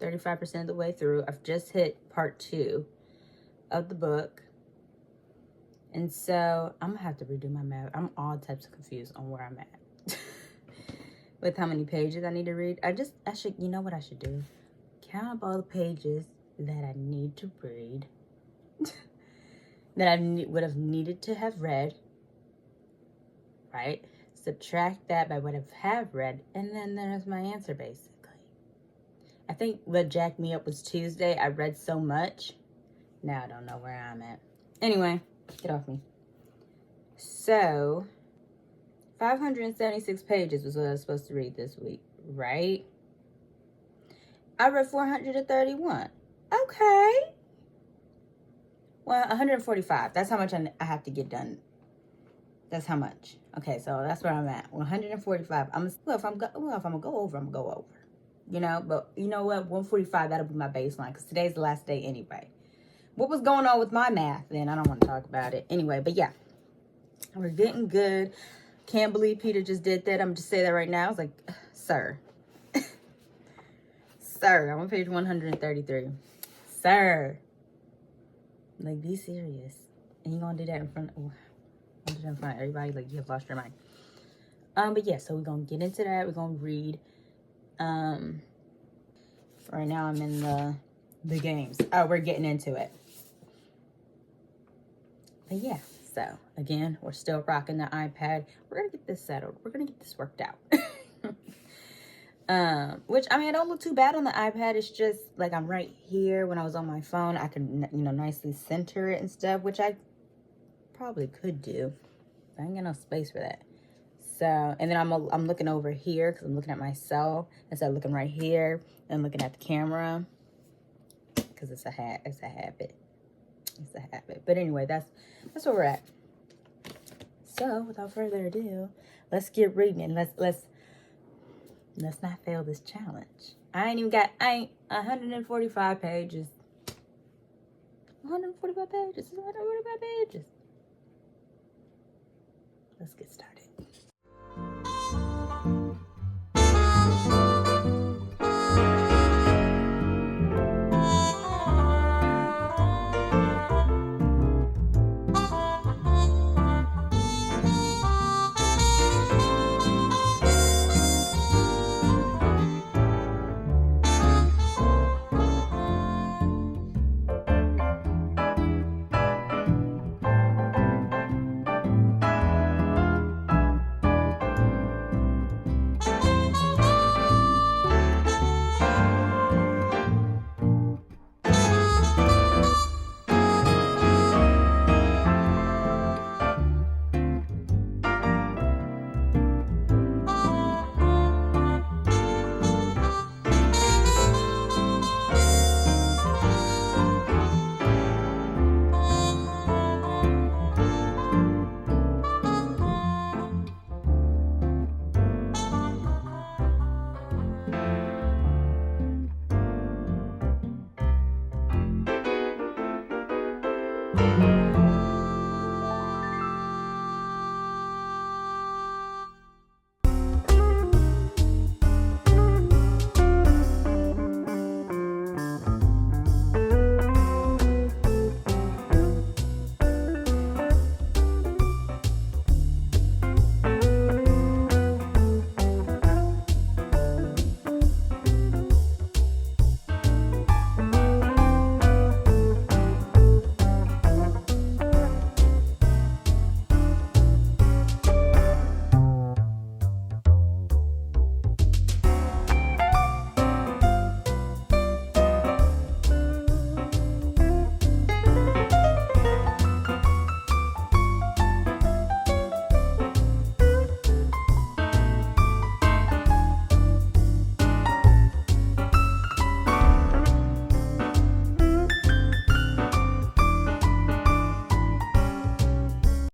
35% of the way through. I've just hit part 2 of the book. And so I'm gonna have to redo my math. I'm all types of confused on where I'm at. With how many pages I need to read. I should, you know what I should do? Count up all the pages that I need to read. That I would have needed to have read. Right? Subtract that by what I have read. And then there's my answer, basically. I think what jacked me up was Tuesday. I read so much. Now I don't know where I'm at. Anyway, get off me. So, 576 pages was what I was supposed to read this week, right? I read 431. Okay. Well, 145. That's how much I have to get done. That's how much. Okay, so that's where I'm at. 145. If I'm gonna go over, I'm gonna go over. You know, but you know what? 145, that'll be my baseline because today's the last day anyway. What was going on with my math then? I don't want to talk about it. Anyway, but yeah. We're getting good. Can't believe Peter just did that. I'm going to say that right now. I was like, sir. Sir, I'm on page 133. Sir. Like, be serious. And you going to do that in front of everybody? Like, you have lost your mind. But yeah, so we're going to get into that. We're going to read. Right now I'm in the games. Oh, we're getting into it. But yeah, so again, we're still rocking the iPad. We're going to get this settled. We're going to get this worked out. Which, I mean, I don't look too bad on the iPad. It's just like I'm right here. When I was on my phone, I could, you know, nicely center it and stuff, which I probably could do. But I ain't got no space for that. So, and then I'm looking over here because I'm looking at myself instead of looking right here and looking at the camera because it's a habit. It's a habit. But anyway, that's where we're at. So, without further ado, let's get reading and let's not fail this challenge. I ain't 145 pages. 145 pages. 145 pages. Let's get started.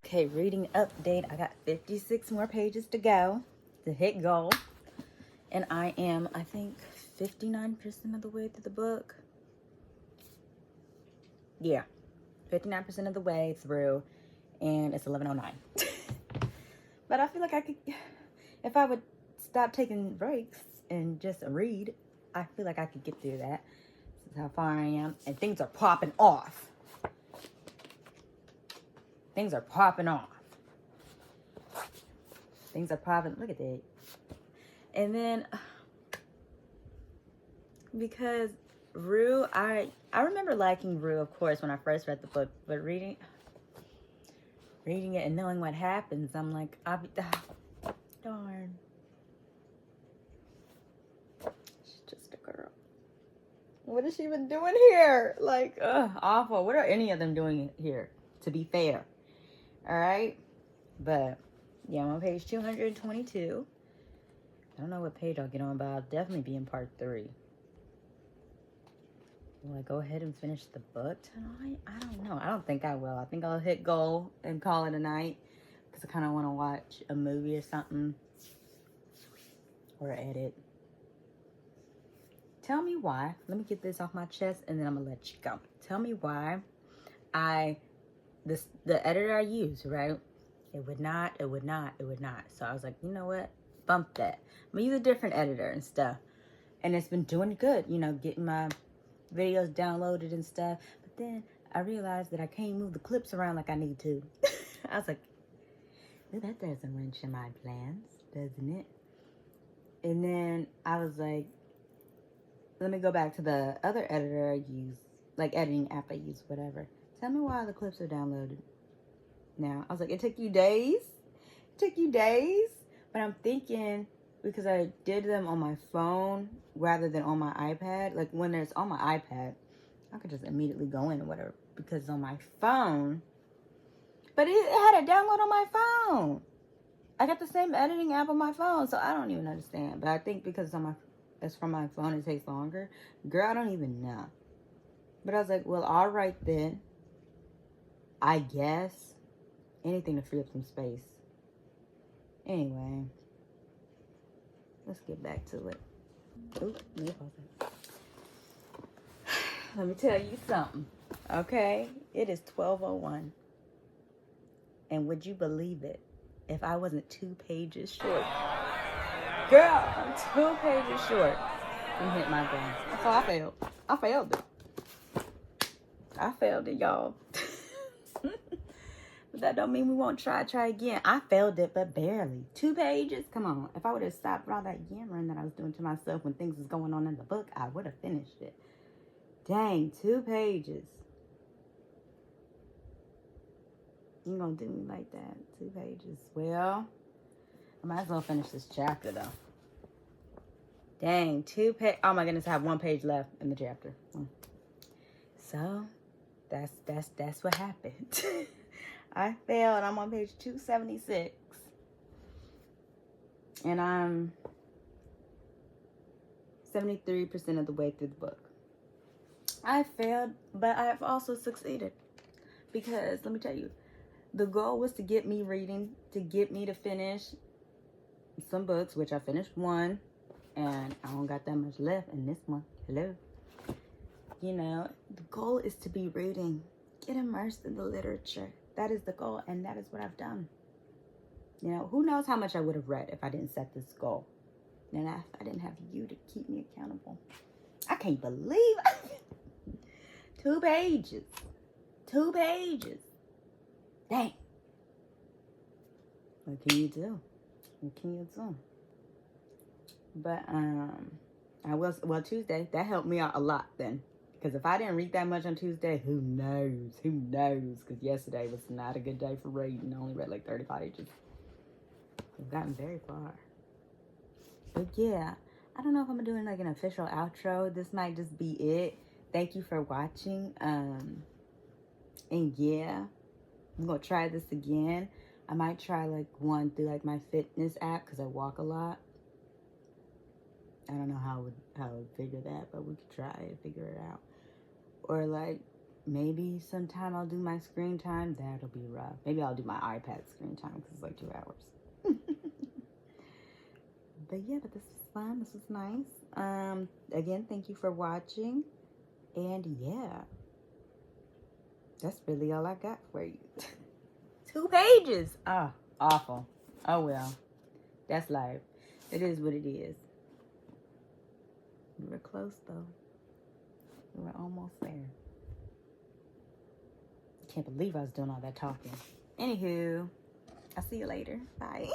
Okay, reading update. I got 56 more pages to go to hit goal. And I am, I think, 59% of the way through the book. Yeah, 59% of the way through. And it's 11:09. But I feel like I could, if I would stop taking breaks and just read, I feel like I could get through that. This is how far I am. And things are popping off. Things are popping off. Things are popping. Look at that. And then, because Rue, I remember liking Rue, of course, when I first read the book. But reading it and knowing what happens, I'm like, darn. She's just a girl. What has she been doing here? Like, awful. What are any of them doing here, to be fair? All right? But, yeah, I'm on page 222. I don't know what page I'll get on, but I'll definitely be in part 3. Will I go ahead and finish the book tonight? I don't know. I don't think I will. I think I'll hit goal and call it a night. Because I kind of want to watch a movie or something. Or edit. Tell me why. Let me get this off my chest and then I'm going to let you go. Tell me why the editor I use, right? It would not. So I was like, you know what? Bump that. I'm going to use a different editor and stuff. And it's been doing good, you know, getting my videos downloaded and stuff. But then I realized that I can't move the clips around like I need to. I was like, well, that doesn't wrench in my plans, doesn't it? And then I was like, let me go back to the other editor I use, like editing app I use, whatever. Tell me why the clips are downloaded now. I was like, it took you days? It took you days? But I'm thinking, because I did them on my phone rather than on my iPad. Like, when it's on my iPad, I could just immediately go in or whatever. Because on my phone, but it had a download on my phone. I got the same editing app on my phone, so I don't even understand. But I think because it's from my phone, it takes longer. Girl, I don't even know. But I was like, well, all right then. I guess anything to free up some space. Anyway, let's get back to it. Ooh, let me pause it. Let me tell you something, okay? It is 12:01. And would you believe it if I wasn't 2 pages short? Girl, I'm 2 pages short from hitting my goal. So I failed. I failed it. I failed it, y'all. But that don't mean we won't try again. I failed it, but barely. 2 pages? Come on. If I would have stopped all that yammering that I was doing to myself when things was going on in the book, I would have finished it. Dang, 2 pages. You gonna do me like that? 2 pages. Well, I might as well finish this chapter, though. Dang, 2 pages. Oh, my goodness, I have 1 page left in the chapter. So, that's what happened. I failed. I'm on page 276. And I'm 73% of the way through the book. I failed, but I've also succeeded. Because, let me tell you, the goal was to get me reading, to get me to finish some books, which I finished 1. And I don't got that much left in this one. Hello. You know, the goal is to be reading. Get immersed in the literature. That is the goal, and that is what I've done. You know, who knows how much I would have read if I didn't set this goal. And I didn't have you to keep me accountable. I can't believe 2 pages. 2 pages. Dang. What can you do? What can you do? But, Tuesday, that helped me out a lot then. Because if I didn't read that much on Tuesday, who knows? Who knows? Because yesterday was not a good day for reading. I only read like 35 pages. I've gotten very far. But yeah, I don't know if I'm doing like an official outro. This might just be it. Thank you for watching. And yeah, I'm going to try this again. I might try like one through like my fitness app because I walk a lot. I don't know how I would figure that, but we could try and figure it out. Or like Maybe sometime I'll do my screen time. That'll be rough. Maybe I'll do my iPad screen time because it's like 2 hours. But yeah, but this was fun. This was nice. Again, thank you for watching. And yeah, that's really all I got for you. 2 pages. Ah, awful. Oh well. That's life. It is what it is. We were close though. We were almost there. Can't believe I was doing all that talking. Anywho, I'll see you later. Bye.